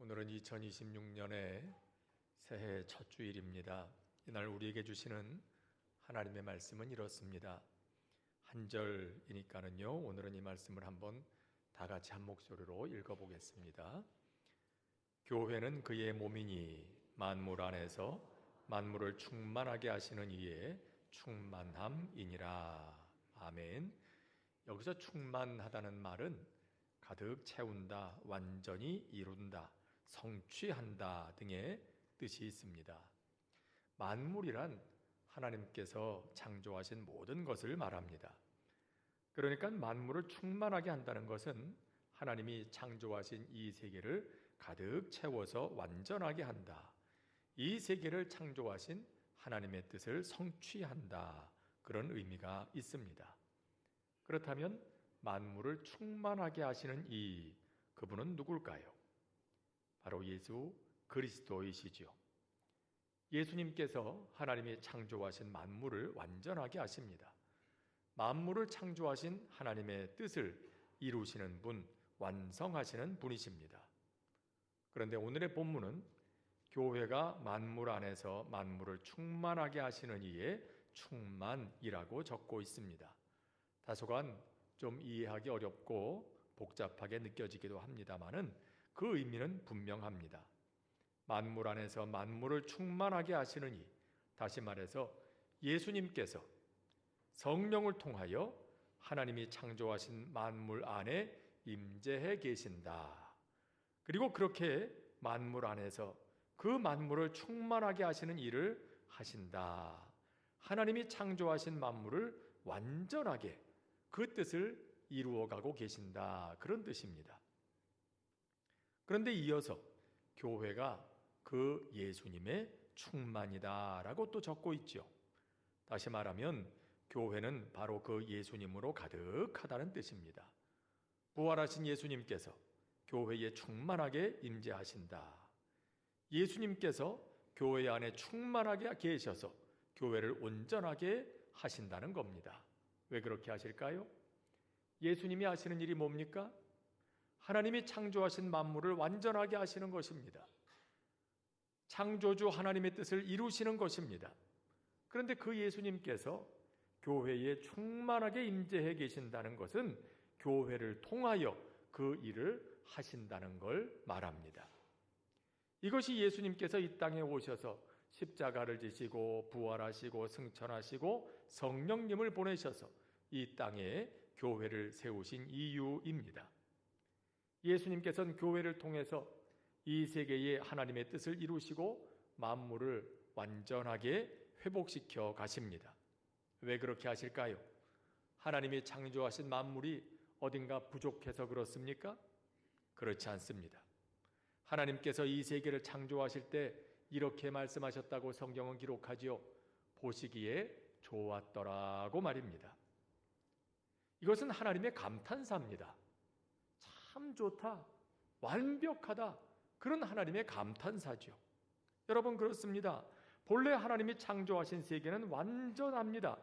오늘은 2026년의 새해 첫 주일입니다. 이날 우리에게 주시는 하나님의 말씀은 이렇습니다. 한 절이니까는요, 오늘은 이 말씀을 한번 다 같이 한 목소리로 읽어보겠습니다. 교회는 그의 몸이니 만물 안에서 만물을 충만하게 하시는 이의 충만함이니라. 아멘. 여기서 충만하다는 말은 가득 채운다, 완전히 이룬다, 성취한다 등의 뜻이 있습니다. 만물이란 하나님께서 창조하신 모든 것을 말합니다. 그러니까 만물을 충만하게 한다는 것은 하나님이 창조하신 이 세계를 가득 채워서 완전하게 한다. 이 세계를 창조하신 하나님의 뜻을 성취한다. 그런 의미가 있습니다. 그렇다면 만물을 충만하게 하시는 그분은 누굴까요? 바로 예수 그리스도이시죠. 예수님께서 하나님이 창조하신 만물을 완전하게 하십니다. 만물을 창조하신 하나님의 뜻을 이루시는 분, 완성하시는 분이십니다. 그런데 오늘의 본문은 교회가 만물 안에서 만물을 충만하게 하시는 이의 충만이라고 적고 있습니다. 다소간 좀 이해하기 어렵고 복잡하게 느껴지기도 합니다마는 그 의미는 분명합니다. 만물 안에서 만물을 충만하게 하시는 이, 다시 말해서 예수님께서 성령을 통하여 하나님이 창조하신 만물 안에 임재해 계신다. 그리고 그렇게 만물 안에서 그 만물을 충만하게 하시는 일을 하신다. 하나님이 창조하신 만물을 완전하게 그 뜻을 이루어가고 계신다. 그런 뜻입니다. 그런데 이어서 교회가 그 예수님의 충만이다라고 또 적고 있죠. 다시 말하면 교회는 바로 그 예수님으로 가득하다는 뜻입니다. 부활하신 예수님께서 교회에 충만하게 임재하신다. 예수님께서 교회 안에 충만하게 계셔서 교회를 온전하게 하신다는 겁니다. 왜 그렇게 하실까요? 예수님이 하시는 일이 뭡니까? 하나님이 창조하신 만물을 완전하게 하시는 것입니다. 창조주 하나님의 뜻을 이루시는 것입니다. 그런데 그 예수님께서 교회에 충만하게 임재해 계신다는 것은 교회를 통하여 그 일을 하신다는 걸 말합니다. 이것이 예수님께서 이 땅에 오셔서 십자가를 지시고 부활하시고 승천하시고 성령님을 보내셔서 이 땅에 교회를 세우신 이유입니다. 예수님께서는 교회를 통해서 이 세계에 하나님의 뜻을 이루시고 만물을 완전하게 회복시켜 가십니다. 왜 그렇게 하실까요? 하나님이 창조하신 만물이 어딘가 부족해서 그렇습니까? 그렇지 않습니다. 하나님께서 이 세계를 창조하실 때 이렇게 말씀하셨다고 성경은 기록하지요. 보시기에 좋았더라고 말입니다. 이것은 하나님의 감탄사입니다. 참 좋다, 완벽하다, 그런 하나님의 감탄사죠. 여러분, 그렇습니다. 본래 하나님이 창조하신 세계는 완전합니다.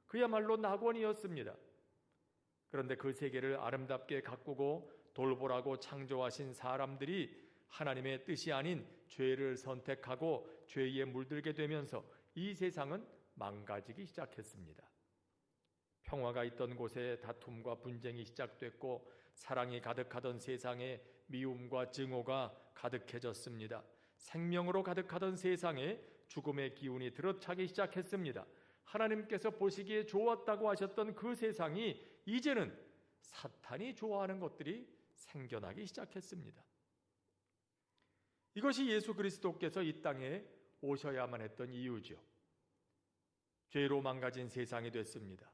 그야말로 낙원이었습니다. 그런데 그 세계를 아름답게 가꾸고 돌보라고 창조하신 사람들이 하나님의 뜻이 아닌 죄를 선택하고 죄에 물들게 되면서 이 세상은 망가지기 시작했습니다. 평화가 있던 곳에 다툼과 분쟁이 시작됐고 사랑이 가득하던 세상에 미움과 증오가 가득해졌습니다. 생명으로 가득하던 세상에 죽음의 기운이 들어차기 시작했습니다. 하나님께서 보시기에 좋았다고 하셨던 그 세상이 이제는 사탄이 좋아하는 것들이 생겨나기 시작했습니다. 이것이 예수 그리스도께서 이 땅에 오셔야만 했던 이유죠. 죄로 망가진 세상이 됐습니다.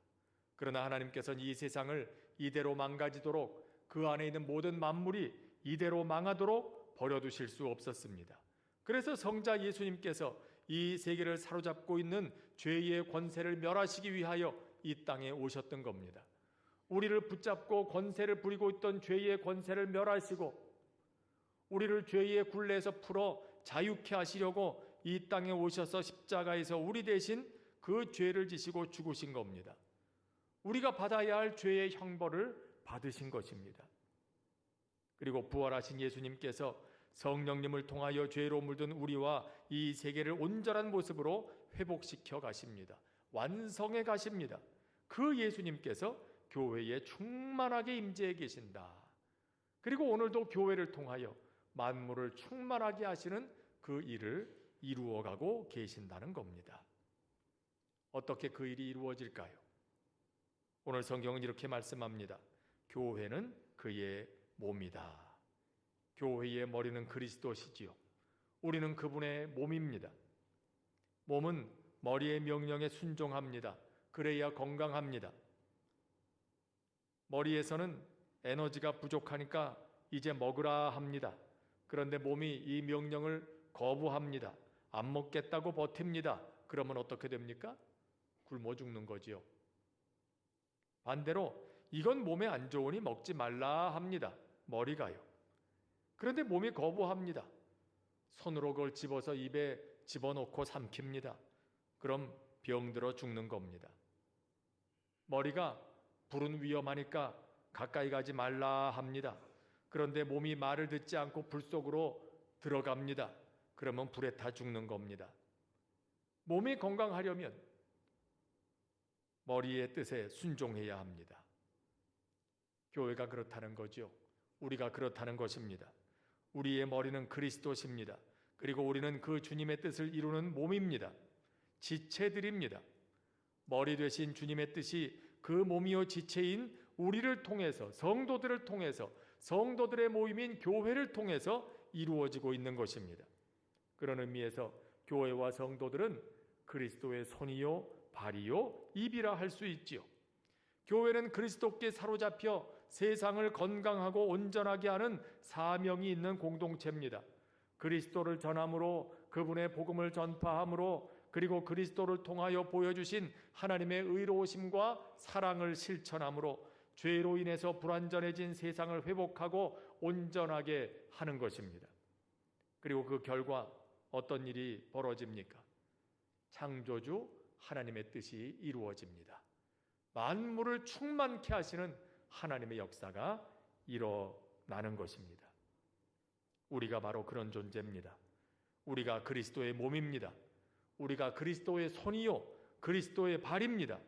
그러나 하나님께서는 이 세상을 이대로 망가지도록 그 안에 있는 모든 만물이 이대로 망하도록 버려두실 수 없었습니다. 그래서 성자 예수님께서 이 세계를 사로잡고 있는 죄의 권세를 멸하시기 위하여 이 땅에 오셨던 겁니다. 우리를 붙잡고 권세를 부리고 있던 죄의 권세를 멸하시고 우리를 죄의 굴레에서 풀어 자유케 하시려고 이 땅에 오셔서 십자가에서 우리 대신 그 죄를 지시고 죽으신 겁니다. 우리가 받아야 할 죄의 형벌을 받으신 것입니다. 그리고 부활하신 예수님께서 성령님을 통하여 죄로 물든 우리와 이 세계를 온전한 모습으로 회복시켜 가십니다. 완성해 가십니다. 그 예수님께서 교회에 충만하게 임재해 계신다. 그리고 오늘도 교회를 통하여 만물을 충만하게 하시는 그 일을 이루어가고 계신다는 겁니다. 어떻게 그 일이 이루어질까요? 오늘 성경은 이렇게 말씀합니다. 교회는 그의 몸이다. 교회의 머리는 그리스도시지요. 우리는 그분의 몸입니다. 몸은 머리의 명령에 순종합니다. 그래야 건강합니다. 머리에서는 에너지가 부족하니까 이제 먹으라 합니다. 그런데 몸이 이 명령을 거부합니다. 안 먹겠다고 버팁니다. 그러면 어떻게 됩니까? 굶어 죽는 거지요. 반대로 이건 몸에 안 좋으니 먹지 말라 합니다. 머리가요. 그런데 몸이 거부합니다. 손으로 그걸 집어서 입에 집어넣고 삼킵니다. 그럼 병들어 죽는 겁니다. 머리가 불은 위험하니까 가까이 가지 말라 합니다. 그런데 몸이 말을 듣지 않고 불 속으로 들어갑니다. 그러면 불에 타 죽는 겁니다. 몸이 건강하려면 머리의 뜻에 순종해야 합니다. 교회가 그렇다는 거죠. 우리가 그렇다는 것입니다. 우리의 머리는 그리스도십니다. 그리고 우리는 그 주님의 뜻을 이루는 몸입니다. 지체들입니다. 머리 되신 주님의 뜻이 그 몸이요 지체인 우리를 통해서, 성도들을 통해서, 성도들의 모임인 교회를 통해서 이루어지고 있는 것입니다. 그런 의미에서 교회와 성도들은 그리스도의 손이요 발이요 입이라 할 수 있지요. 교회는 그리스도께 사로잡혀 세상을 건강하고 온전하게 하는 사명이 있는 공동체입니다. 그리스도를 전함으로, 그분의 복음을 전파함으로, 그리고 그리스도를 통하여 보여주신 하나님의 의로우심과 사랑을 실천함으로 죄로 인해서 불완전해진 세상을 회복하고 온전하게 하는 것입니다. 그리고 그 결과 어떤 일이 벌어집니까? 창조주 하나님의 뜻이 이루어집니다. 만물을 충만케 하시는 하나님의 역사가 일어나는 것입니다. 우리가 바로 그런 존재입니다. 우리가 그리스도의 몸입니다. 우리가 그리스도의 손이요 그리스도의 발입니다.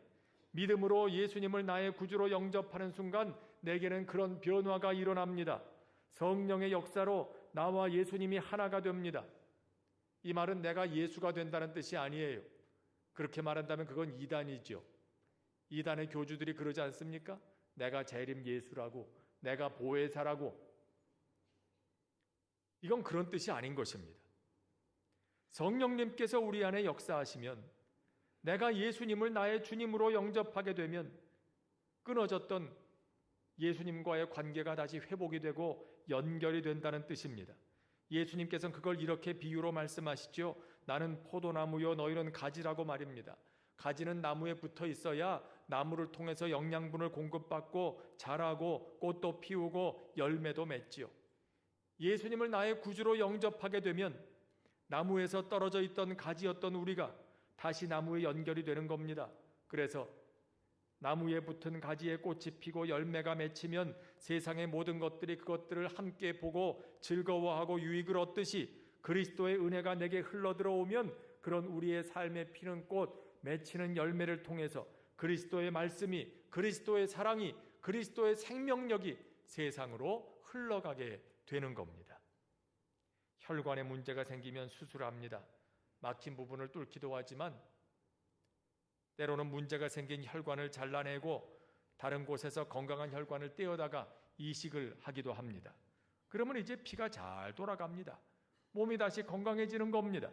믿음으로 예수님을 나의 구주로 영접하는 순간 내게는 그런 변화가 일어납니다. 성령의 역사로 나와 예수님이 하나가 됩니다. 이 말은 내가 예수가 된다는 뜻이 아니에요. 그렇게 말한다면 그건 이단이죠. 이단의 교주들이 그러지 않습니까? 내가 재림 예수라고, 내가 보혜사라고. 이건 그런 뜻이 아닌 것입니다. 성령님께서 우리 안에 역사하시면, 내가 예수님을 나의 주님으로 영접하게 되면 끊어졌던 예수님과의 관계가 다시 회복이 되고 연결이 된다는 뜻입니다. 예수님께서는 그걸 이렇게 비유로 말씀하시죠. 나는 포도나무요 너희는 가지라고 말입니다. 가지는 나무에 붙어 있어야 나무를 통해서 영양분을 공급받고 자라고 꽃도 피우고 열매도 맺지요. 예수님을 나의 구주로 영접하게 되면 나무에서 떨어져 있던 가지였던 우리가 다시 나무에 연결이 되는 겁니다. 그래서 나무에 붙은 가지에 꽃이 피고 열매가 맺히면 세상의 모든 것들이 그것들을 함께 보고 즐거워하고 유익을 얻듯이 그리스도의 은혜가 내게 흘러들어오면 그런 우리의 삶에 피는 꽃, 맺히는 열매를 통해서 그리스도의 말씀이, 그리스도의 사랑이, 그리스도의 생명력이 세상으로 흘러가게 되는 겁니다. 혈관에 문제가 생기면 수술합니다. 막힌 부분을 뚫기도 하지만 때로는 문제가 생긴 혈관을 잘라내고 다른 곳에서 건강한 혈관을 떼어다가 이식을 하기도 합니다. 그러면 이제 피가 잘 돌아갑니다. 몸이 다시 건강해지는 겁니다.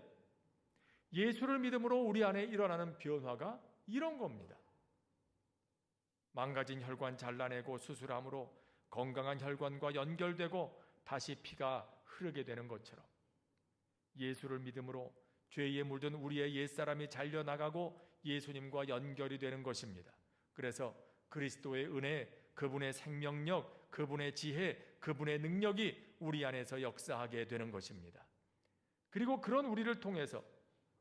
예수를 믿음으로 우리 안에 일어나는 변화가 이런 겁니다. 망가진 혈관 잘라내고 수술함으로 건강한 혈관과 연결되고 다시 피가 흐르게 되는 것처럼 예수를 믿음으로 죄에 물든 우리의 옛사람이 잘려나가고 예수님과 연결이 되는 것입니다. 그래서 그리스도의 은혜, 그분의 생명력, 그분의 지혜, 그분의 능력이 우리 안에서 역사하게 되는 것입니다. 그리고 그런 우리를 통해서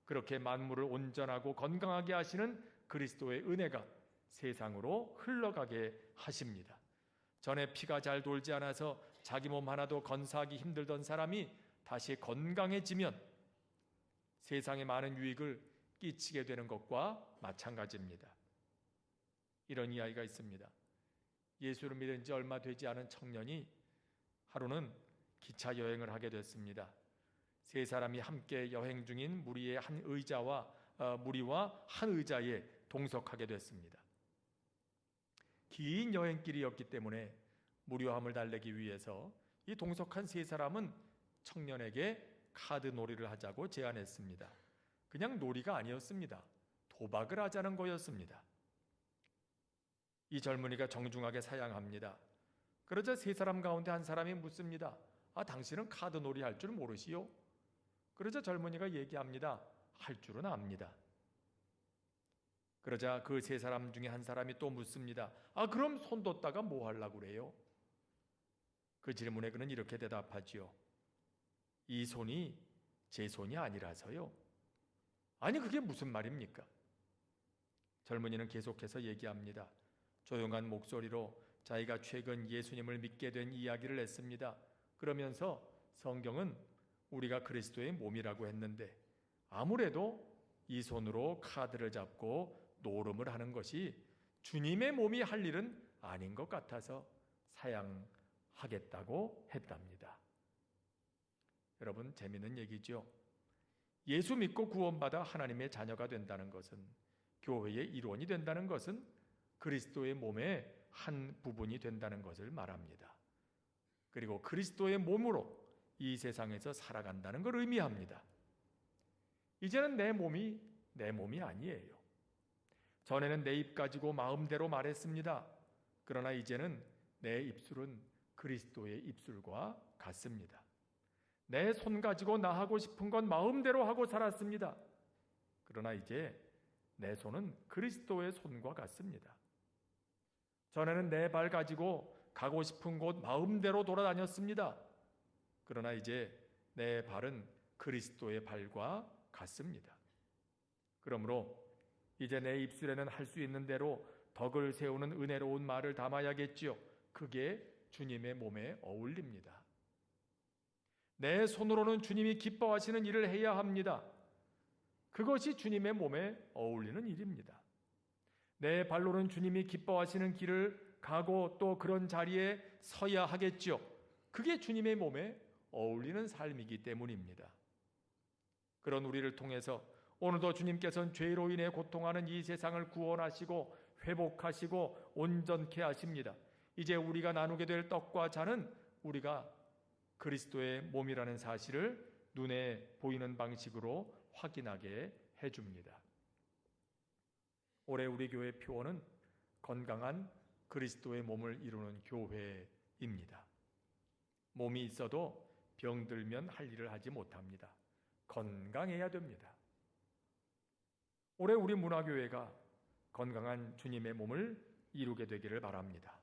그렇게 만물을 온전하고 건강하게 하시는 그리스도의 은혜가 세상으로 흘러가게 하십니다. 전에 피가 잘 돌지 않아서 자기 몸 하나도 건사하기 힘들던 사람이 다시 건강해지면 세상에 많은 유익을 끼치게 되는 것과 마찬가지입니다. 이런 이야기가 있습니다. 예수를 믿은 지 얼마 되지 않은 청년이 하루는 기차 여행을 하게 됐습니다. 세 사람이 함께 여행 중인 무리와 한 의자에 동석하게 됐습니다. 긴 여행길이었기 때문에 무료함을 달래기 위해서 이 동석한 세 사람은 청년에게 카드 놀이를 하자고 제안했습니다. 그냥 놀이가 아니었습니다. 도박을 하자는 거였습니다. 이 젊은이가 정중하게 사양합니다. 그러자 세 사람 가운데 한 사람이 묻습니다. 당신은 카드 놀이 할 줄 모르시오? 그러자 젊은이가 얘기합니다. 할 줄은 압니다. 그러자 그 세 사람 중에 한 사람이 또 묻습니다. 그럼 손 뒀다가 뭐 하려고 그래요? 그 질문에 그는 이렇게 대답하지요. 이 손이 제 손이 아니라서요. 아니, 그게 무슨 말입니까? 젊은이는 계속해서 얘기합니다. 조용한 목소리로 자기가 최근 예수님을 믿게 된 이야기를 했습니다. 그러면서 성경은 우리가 그리스도의 몸이라고 했는데 아무래도 이 손으로 카드를 잡고 노름을 하는 것이 주님의 몸이 할 일은 아닌 것 같아서 사양하겠다고 했답니다. 여러분, 재미있는 얘기죠. 예수 믿고 구원받아 하나님의 자녀가 된다는 것은, 교회의 일원이 된다는 것은 그리스도의 몸의 한 부분이 된다는 것을 말합니다. 그리고 그리스도의 몸으로 이 세상에서 살아간다는 걸 의미합니다. 이제는 내 몸이 아니에요. 전에는 내 입 가지고 마음대로 말했습니다. 그러나 이제는 내 입술은 그리스도의 입술과 같습니다. 내 손 가지고 나 하고 싶은 건 마음대로 하고 살았습니다. 그러나 이제 내 손은 그리스도의 손과 같습니다. 전에는 내 발 가지고 가고 싶은 곳 마음대로 돌아다녔습니다. 그러나 이제 내 발은 그리스도의 발과 같습니다. 그러므로 이제 내 입술에는 할 수 있는 대로 덕을 세우는 은혜로운 말을 담아야겠지요. 그게 주님의 몸에 어울립니다. 내 손으로는 주님이 기뻐하시는 일을 해야 합니다. 그것이 주님의 몸에 어울리는 일입니다. 내 발로는 주님이 기뻐하시는 길을 가고 또 그런 자리에 서야 하겠지요. 그게 주님의 몸에 어울리는 삶이기 때문입니다. 그런 우리를 통해서 오늘도 주님께서는 죄로 인해 고통하는 이 세상을 구원하시고 회복하시고 온전케 하십니다. 이제 우리가 나누게 될 떡과 잔은 우리가 그리스도의 몸이라는 사실을 눈에 보이는 방식으로 확인하게 해줍니다. 올해 우리 교회 표어는 건강한 그리스도의 몸을 이루는 교회입니다. 몸이 있어도 병들면 할 일을 하지 못합니다. 건강해야 됩니다. 올해 우리 문화교회가 건강한 주님의 몸을 이루게 되기를 바랍니다.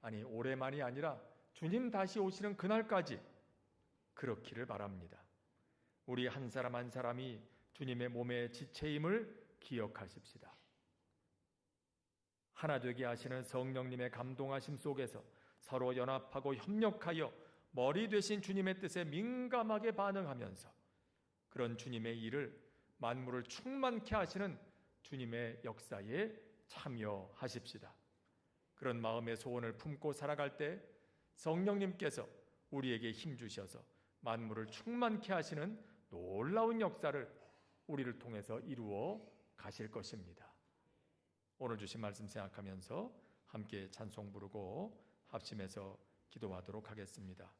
아니, 올해만이 아니라 주님 다시 오시는 그날까지 그렇기를 바랍니다. 우리 한 사람 한 사람이 주님의 몸의 지체임을 기억하십시다. 하나 되게 하시는 성령님의 감동하심 속에서 서로 연합하고 협력하여 머리 되신 주님의 뜻에 민감하게 반응하면서 그런 주님의 일을 만물을 충만케 하시는 주님의 역사에 참여하십시다. 그런 마음의 소원을 품고 살아갈 때 성령님께서 우리에게 힘주셔서 만물을 충만케 하시는 놀라운 역사를 우리를 통해서 이루어 가실 것입니다. 오늘 주신 말씀 생각하면서 함께 찬송 부르고 합심해서 기도하도록 하겠습니다.